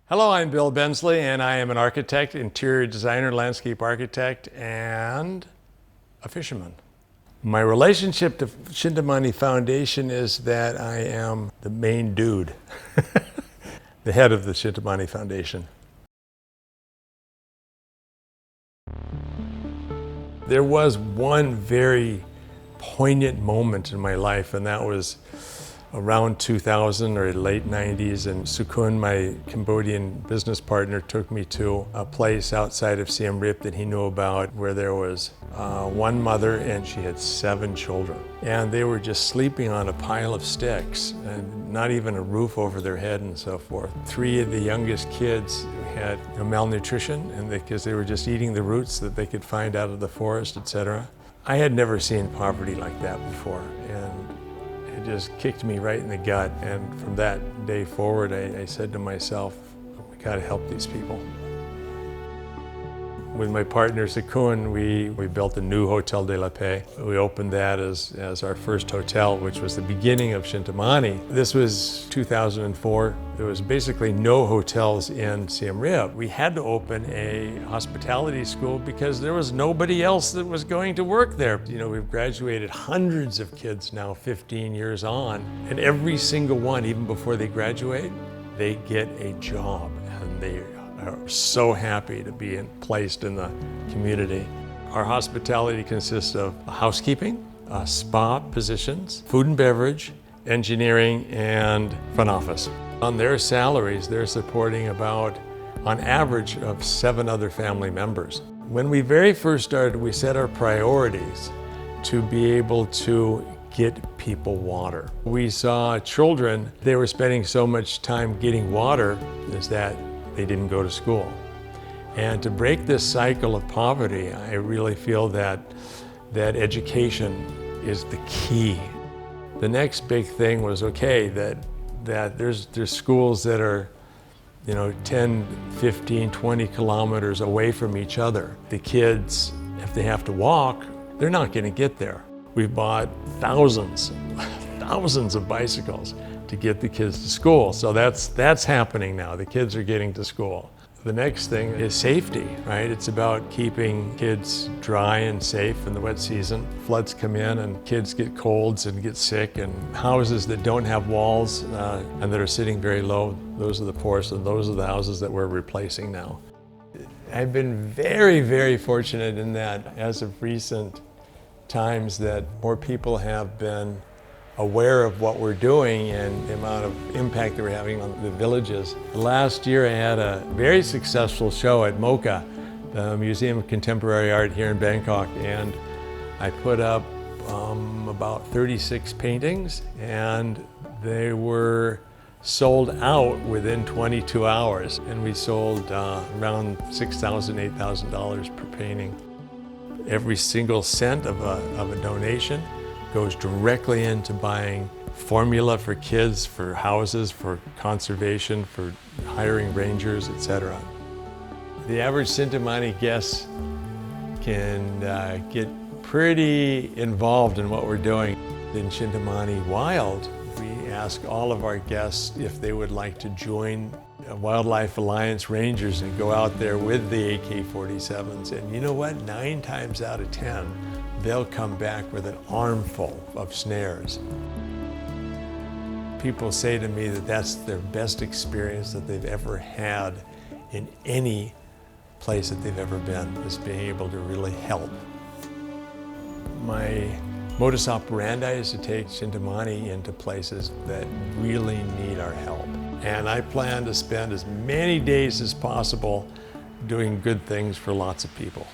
Hello, I'm Bill Bensley, and I am an architect, interior designer, landscape architect, and a fisherman. My relationship to Shinta Mani Foundation is that I am the main dude, the head of the Shinta Mani Foundation. There was one very poignant moment in my life, and that was around 2000 or late 90s, and Sukun, my Cambodian business partner, took me to a place outside of Siem Reap that he knew about where there was one mother and she had 7 children. And they were just sleeping on a pile of sticks and not even a roof over their head and so forth. 3 of the youngest kids had malnutrition and because they were just eating the roots that they could find out of the forest, etc. I had never seen poverty like that before, and it just kicked me right in the gut. And from that day forward, I said to myself, we gotta help these people. With my partner Sukun, we built a new Hotel de la Paix. We opened that as our first hotel, which was the beginning of Shinta Mani. This was 2004. There was basically no hotels in Siem Reap. We had to open a hospitality school because there was nobody else that was going to work there. You know, we've graduated hundreds of kids now, 15 years on, and every single one, even before they graduate, they get a job, and they are so happy to be placed in the community. Our hospitality consists of housekeeping, spa positions, food and beverage, engineering, and front office. On their salaries, they're supporting about, on average, of 7 other family members. When we very first started, we set our priorities to be able to get people water. We saw children, they were spending so much time getting water is that they didn't go to school. And to break this cycle of poverty, I really feel that education is the key. The next big thing was, okay, that there's schools that are, 10, 15, 20 kilometers away from each other. The kids, if they have to walk, they're not going to get there. We've bought thousands of bicycles to get the kids to school. So that's happening now. The kids are getting to school. The next thing is safety, right? It's about keeping kids dry and safe in the wet season. Floods come in and kids get colds and get sick, and houses that don't have walls and that are sitting very low, those are the poorest, and those are the houses that we're replacing now. I've been very, very fortunate in that as of recent times that more people have been aware of what we're doing and the amount of impact that we're having on the villages. Last year I had a very successful show at MOCA, the Museum of Contemporary Art here in Bangkok, and I put up about 36 paintings, and they were sold out within 22 hours, and we sold around $6,000, $8,000 per painting. Every single cent of a donation goes directly into buying formula for kids, for houses, for conservation, for hiring rangers, etc. The average Shinta Mani guest can get pretty involved in what we're doing. In Shinta Mani Wild, we ask all of our guests if they would like to join Wildlife Alliance Rangers and go out there with the AK-47s. And you know what? 9 times out of 10, they'll come back with an armful of snares. People say to me that that's their best experience that they've ever had in any place that they've ever been, is being able to really help. My modus operandi is to take Shinta Mani into places that really need our help. And I plan to spend as many days as possible doing good things for lots of people.